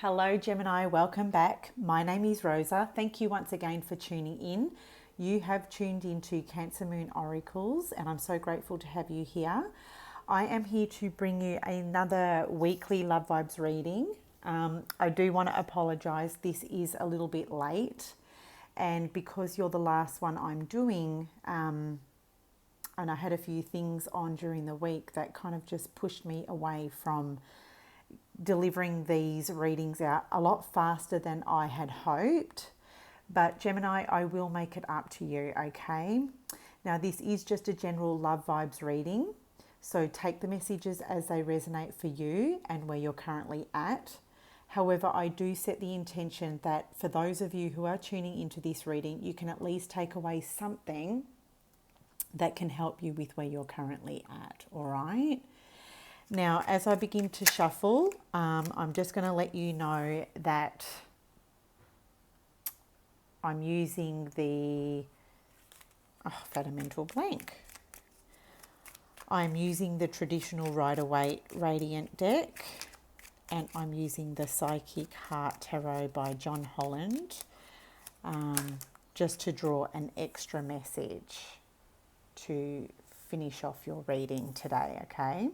Hello Gemini, welcome back. My name is Rosa. Thank you once again for tuning in. You have tuned into Cancer Moon Oracles and I'm so grateful to have you here. I am here to bring you another weekly Love Vibes reading. I do want to apologise, this is a little bit late, and because you're the last one I'm doing, and I had a few things on during the week that kind of just pushed me away from delivering these readings out a lot faster than I had hoped. But Gemini, I will make it up to you, okay? Now, this is just a general Love Vibes reading, so take the messages as they resonate for you and where you're currently at. However, I do set the intention that for those of you who are tuning into this reading, you can at least take away something that can help you with where you're currently at, all right? Now, as I begin to shuffle, I'm just going to let you know that I'm using the, I've had a mental blank. I'm using the traditional Rider-Waite Radiant deck, and I'm using the Psychic Heart Tarot by John Holland, just to draw an extra message to finish off your reading today, okay?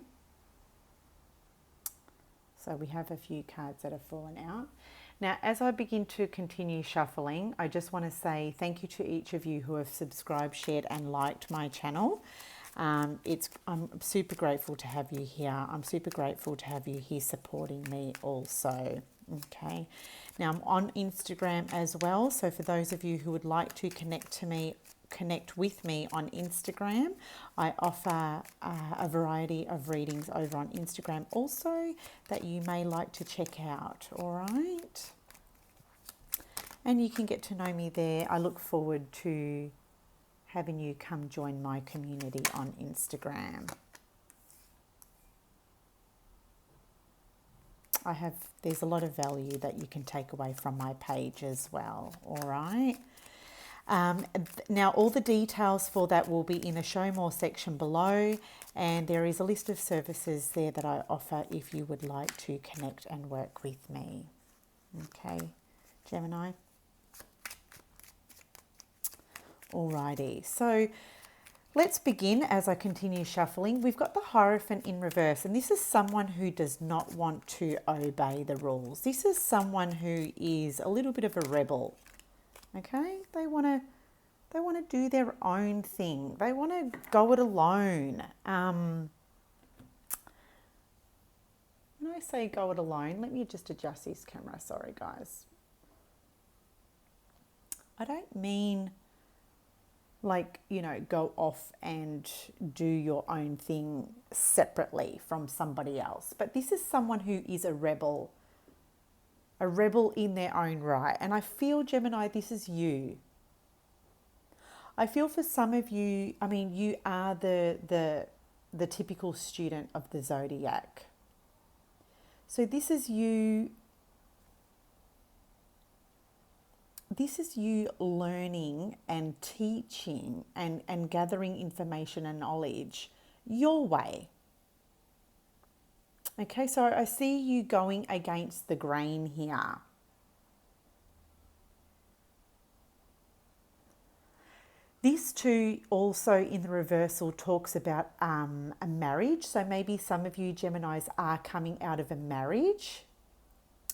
So we have a few cards that have fallen out. Now, as I begin to continue shuffling, I just want to say thank you to each of you who have subscribed, shared and liked my channel. I'm super grateful to have you here. I'm super grateful to have you here supporting me also. Okay. Now, I'm on Instagram as well. So for those of you who would like to connect with me on Instagram, I offer a variety of readings over on Instagram also that you may like to check out, all right? And you can get to know me there. I look forward to having you come join my community on Instagram. There's a lot of value that you can take away from my page as well, all right? Now, all the details for that will be in the Show More section below, and there is a list of services there that I offer if you would like to connect and work with me. Okay, Gemini? Alrighty, so let's begin as I continue shuffling. We've got the Hierophant in reverse, and this is someone who does not want to obey the rules. This is someone who is a little bit of a rebel. Okay, they want to do their own thing. They want to go it alone. When I say go it alone, let me just adjust this camera. Sorry, guys. I don't mean like, you know, go off and do your own thing separately from somebody else. But this is someone who is a rebel in their own right. And I feel, Gemini, this is you. I feel for some of you, I mean, you are the typical student of the zodiac. So this is you. This is you learning and teaching and gathering information and knowledge your way. Okay, so I see you going against the grain here. This too also in the reversal talks about a marriage. So maybe some of you Geminis are coming out of a marriage.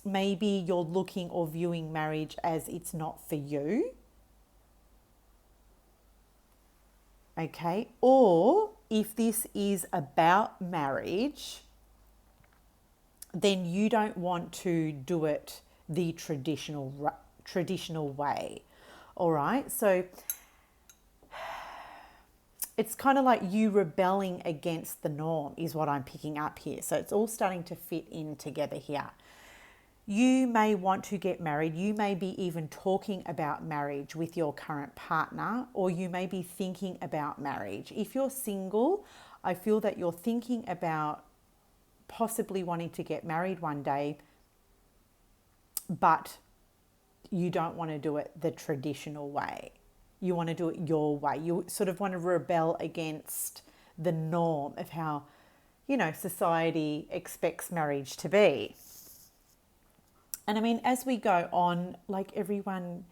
Maybe you're looking or viewing marriage as it's not for you. Okay, or if this is about marriage, then you don't want to do it the traditional way. All right, so it's kind of like you rebelling against the norm is what I'm picking up here. So it's all starting to fit in together here. You may want to get married. You may be even talking about marriage with your current partner, or you may be thinking about marriage. If you're single, I feel that you're thinking about possibly wanting to get married one day, but you don't want to do it the traditional way. You want to do it your way. You sort of want to rebel against the norm of how, you know, society expects marriage to be. And I mean, as we go on, like everyone's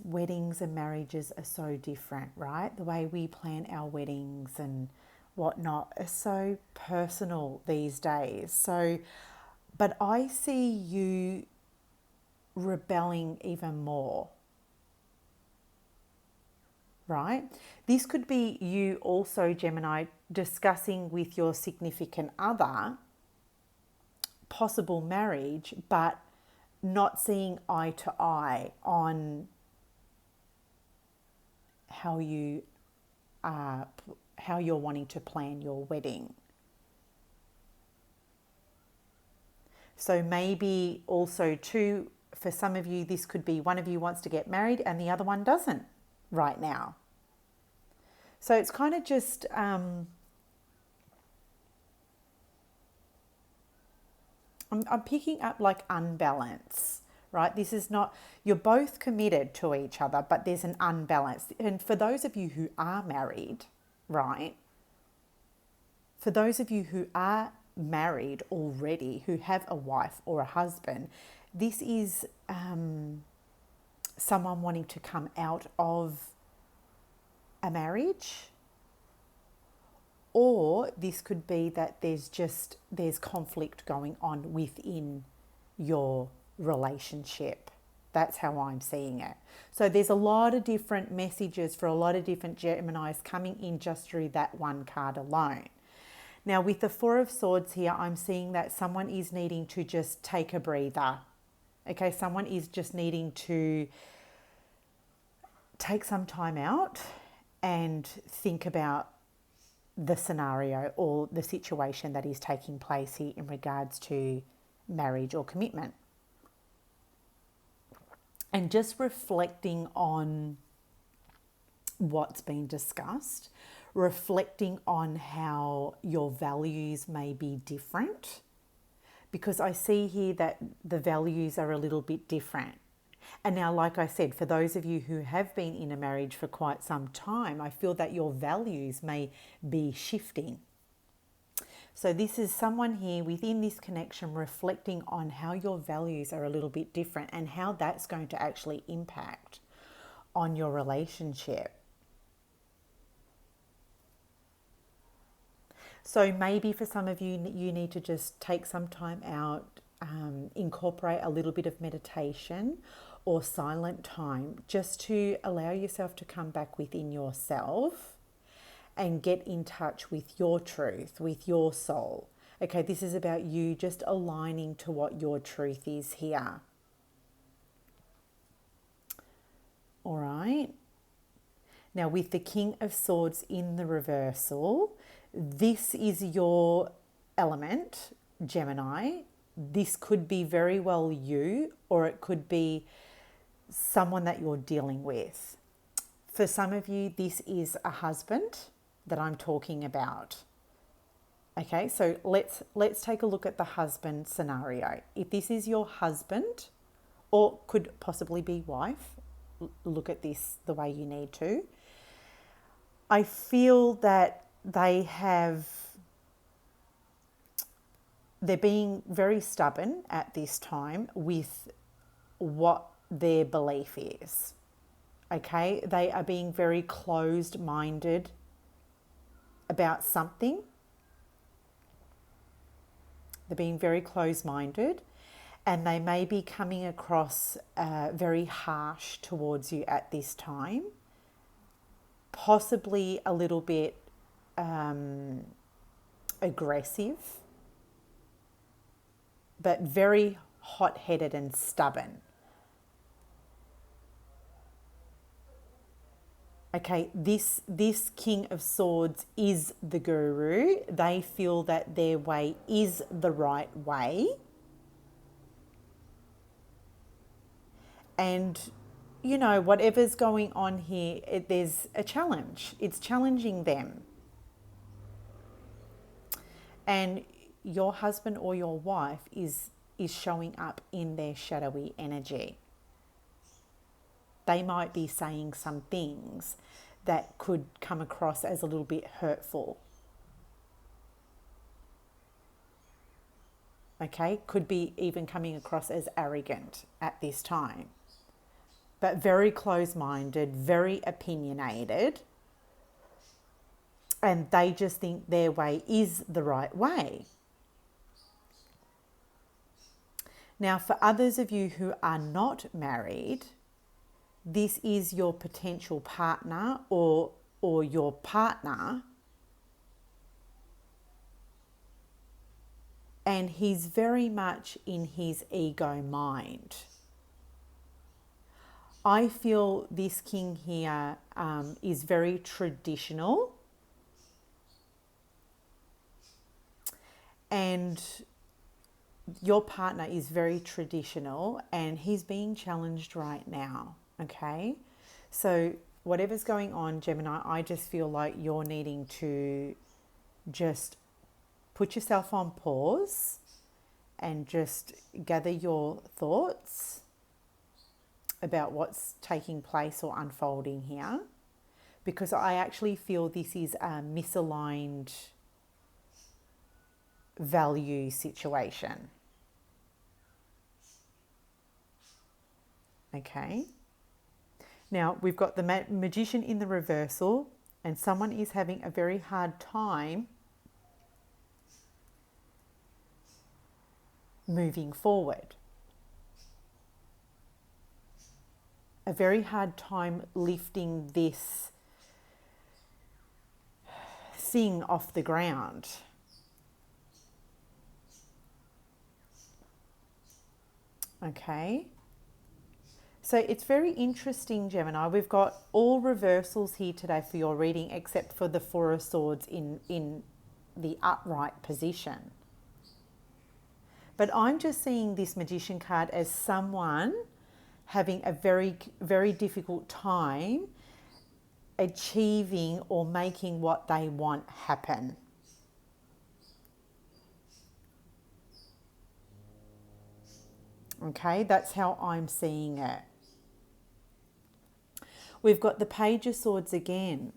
weddings and marriages are so different, right? The way we plan our weddings and whatnot is so personal these days. So, but I see you rebelling even more, right? This could be you also, Gemini, discussing with your significant other possible marriage, but not seeing eye to eye on how you how you're wanting to plan your wedding. So maybe also too, for some of you, this could be one of you wants to get married and the other one doesn't right now. So it's kind of just I'm picking up like unbalance, right? This is not, you're both committed to each other, but there's an unbalance. And for those of you who are married, right? For those of you who are married already, who have a wife or a husband, this is someone wanting to come out of a marriage. Or this could be that there's conflict going on within your relationship. That's how I'm seeing it. So there's a lot of different messages for a lot of different Geminis coming in just through that one card alone. Now with the Four of Swords here, I'm seeing that someone is needing to just take a breather. Okay, someone is just needing to take some time out and think about the scenario or the situation that is taking place here in regards to marriage or commitment. And just reflecting on what's been discussed, reflecting on how your values may be different, because I see here that the values are a little bit different. And now, like I said, for those of you who have been in a marriage for quite some time, I feel that your values may be shifting. So this is someone here within this connection reflecting on how your values are a little bit different and how that's going to actually impact on your relationship. So maybe for some of you, you need to just take some time out, incorporate a little bit of meditation or silent time just to allow yourself to come back within yourself and get in touch with your truth, with your soul. Okay, this is about you just aligning to what your truth is here. All right. Now with the King of Swords in the reversal, this is your element, Gemini. This could be very well you, or it could be someone that you're dealing with. For some of you, this is a husband that I'm talking about. Okay, so let's take a look at the husband scenario. If this is your husband, or could possibly be wife, look at this the way you need to. I feel that they're being very stubborn at this time with what their belief is. Okay, they are being very closed-minded about something. They're being very closed-minded, and they may be coming across very harsh towards you at this time, possibly a little bit aggressive, but very hot-headed and stubborn. Okay, this King of Swords is the guru. They feel that their way is the right way. And, you know, whatever's going on here, there's a challenge. It's challenging them. And your husband or your wife is showing up in their shadowy energy. They might be saying some things that could come across as a little bit hurtful. Okay, could be even coming across as arrogant at this time, but very close-minded, very opinionated, and they just think their way is the right way. Now, for others of you who are not married, this is your potential partner or your partner, and he's very much in his ego mind. I feel this king here is very traditional, and your partner is very traditional, and he's being challenged right now, okay? So whatever's going on, Gemini, I just feel like you're needing to just put yourself on pause and just gather your thoughts about what's taking place or unfolding here, because I actually feel this is a misaligned value situation. Okay. Now we've got the Magician in the reversal, and someone is having a very hard time moving forward. A very hard time lifting this thing off the ground. Okay. So it's very interesting, Gemini. We've got all reversals here today for your reading, except for the Four of Swords in the upright position. But I'm just seeing this Magician card as someone having a very, very difficult time achieving or making what they want happen. Okay, that's how I'm seeing it. We've got the Page of Swords again.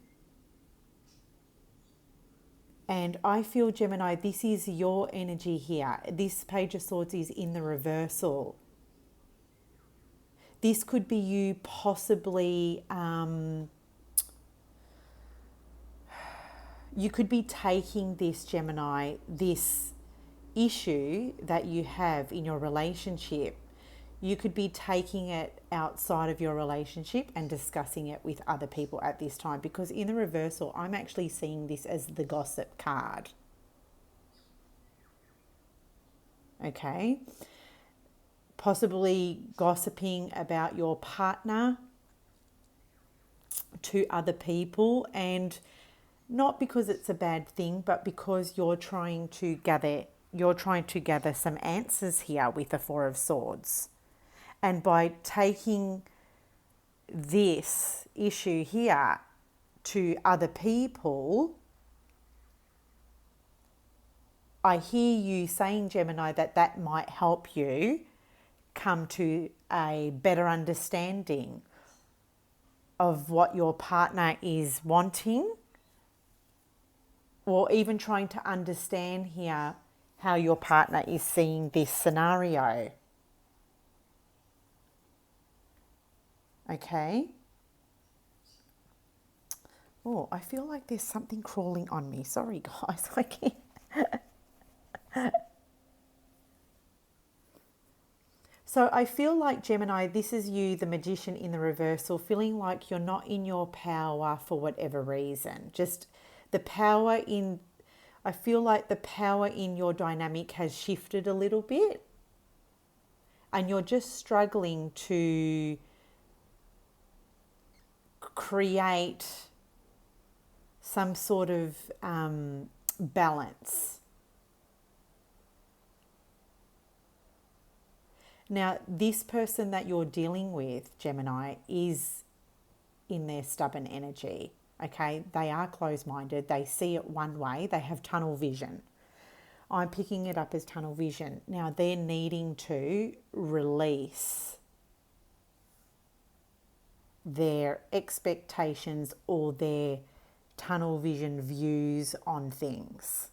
And I feel, Gemini, this is your energy here. This Page of Swords is in the reversal. This could be you possibly, you could be taking this, Gemini, this issue that you have in your relationship, you could be taking it outside of your relationship and discussing it with other people at this time, because in the reversal, I'm actually seeing this as the gossip card. Okay. Possibly gossiping about your partner to other people, and not because it's a bad thing, but because you're trying to gather some answers here with the Four of Swords. And by taking this issue here to other people, I hear you saying, Gemini, that might help you come to a better understanding of what your partner is wanting, or even trying to understand here how your partner is seeing this scenario. Okay. Oh, I feel like there's something crawling on me. Sorry, guys. I can't. So I feel like, Gemini, this is you, the Magician in the reversal, feeling like you're not in your power for whatever reason. Just the power in, I feel like the power in your dynamic has shifted a little bit, and you're just struggling to create some sort of balance. Now, this person that you're dealing with, Gemini, is in their stubborn energy, okay? They are closed-minded. They see it one way. They have tunnel vision. I'm picking it up as tunnel vision. Now, they're needing to release their expectations or their tunnel vision views on things.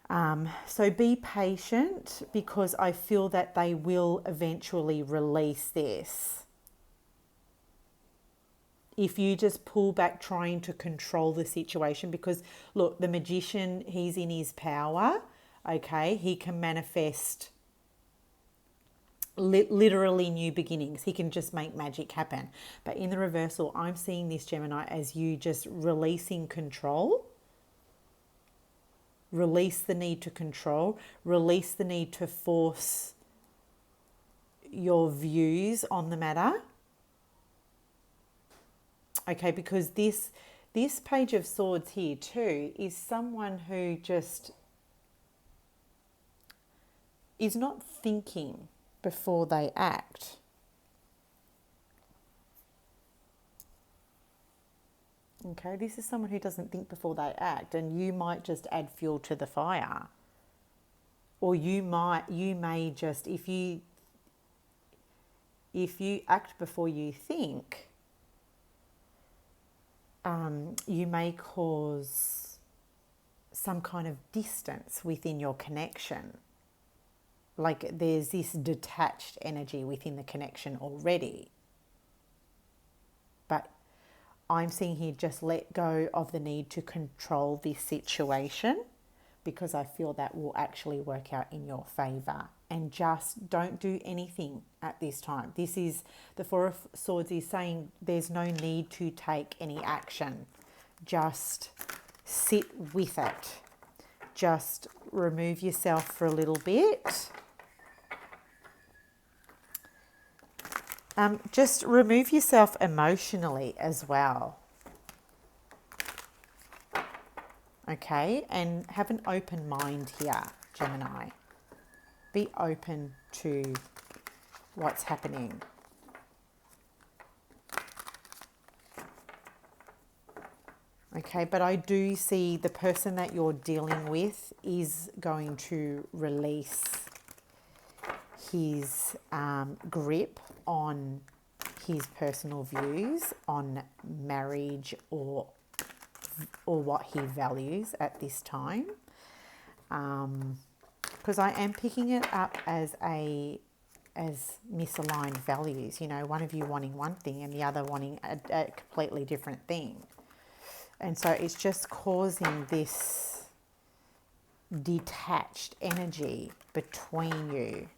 So be patient, because I feel that they will eventually release this. If you just pull back trying to control the situation, because look, the magician, he's in his power, okay? He can manifest literally new beginnings. He can just make magic happen. But in the reversal, I'm seeing this, Gemini, as you just releasing control. Release the need to control. Release the need to force your views on the matter. Okay, because this Page of Swords here too is someone who just is not thinking before they act. Okay, this is someone who doesn't think before they act, and you might just add fuel to the fire. Or you may just, if you act before you think, you may cause some kind of distance within your connection. Like there's this detached energy within the connection already. But I'm seeing here, just let go of the need to control this situation, because I feel that will actually work out in your favor. And just don't do anything at this time. This is, the Four of Swords is saying there's no need to take any action. Just sit with it. Just remove yourself for a little bit. Just remove yourself emotionally as well. Okay, and have an open mind here, Gemini. Be open to what's happening. Okay, but I do see the person that you're dealing with is going to release his grip on his personal views on marriage or what he values at this time. Because I am picking it up as misaligned values. You know, one of you wanting one thing and the other wanting a completely different thing. And so it's just causing this detached energy between you.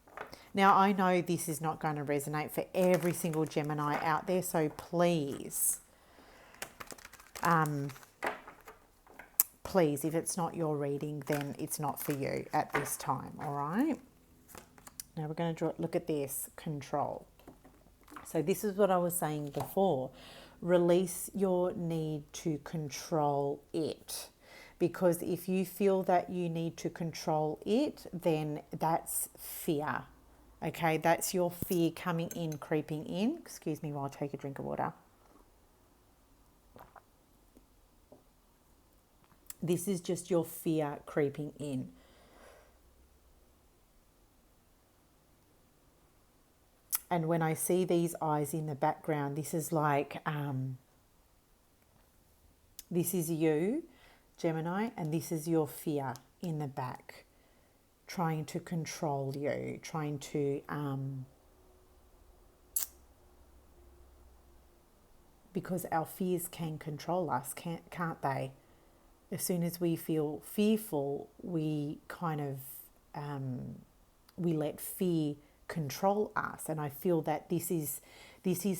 Now, I know this is not going to resonate for every single Gemini out there, so please, please, if it's not your reading, then it's not for you at this time, all right? Now we're going to look at this, control. So this is what I was saying before. Release your need to control it. Because if you feel that you need to control it, then that's fear. Okay, that's your fear coming in, creeping in. Excuse me while I take a drink of water. This is just your fear creeping in. And when I see these eyes in the background, this is like, this is you, Gemini, and this is your fear in the back, trying to control you, trying to, because our fears can control us, can't they? As soon as we feel fearful, we kind of, we let fear control us. And I feel that this is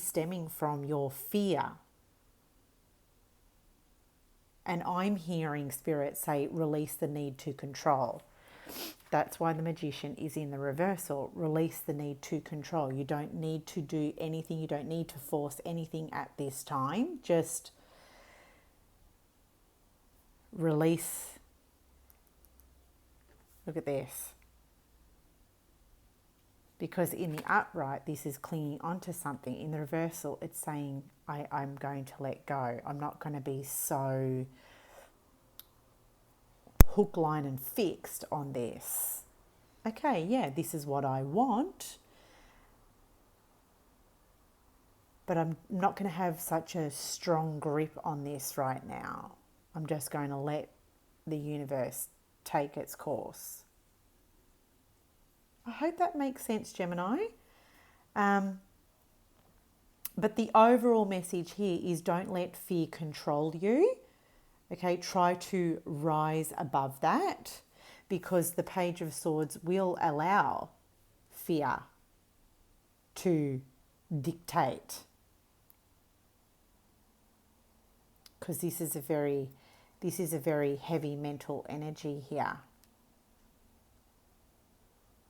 stemming from your fear. And I'm hearing Spirit say, release the need to control. That's why the Magician is in the reversal. Release the need to control. You don't need to do anything. You don't need to force anything at this time. Just release. Look at this. Because in the upright, this is clinging onto something. In the reversal, it's saying, I'm going to let go. I'm not going to be so hook, line, and fixed on this. Okay, yeah, this is what I want. But I'm not going to have such a strong grip on this right now. I'm just going to let the universe take its course. I hope that makes sense, Gemini. But the overall message here is don't let fear control you. Okay, try to rise above that, because the Page of Swords will allow fear to dictate. Because this is a very heavy mental energy here.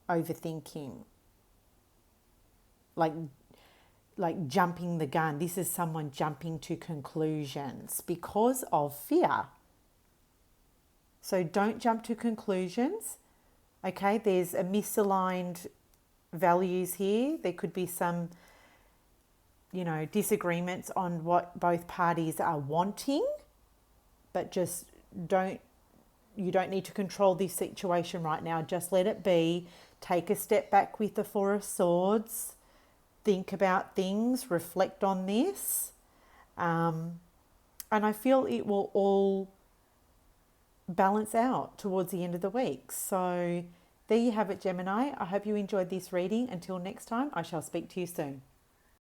Overthinking. Like jumping the gun. This is someone jumping to conclusions because of fear. So don't jump to conclusions. Okay, there's a misaligned values here. There could be some, disagreements on what both parties are wanting, but just you don't need to control this situation right now. Just let it be. Take a step back with the Four of Swords. Think about things, reflect on this. And I feel it will all balance out towards the end of the week. So there you have it, Gemini. I hope you enjoyed this reading. Until next time, I shall speak to you soon.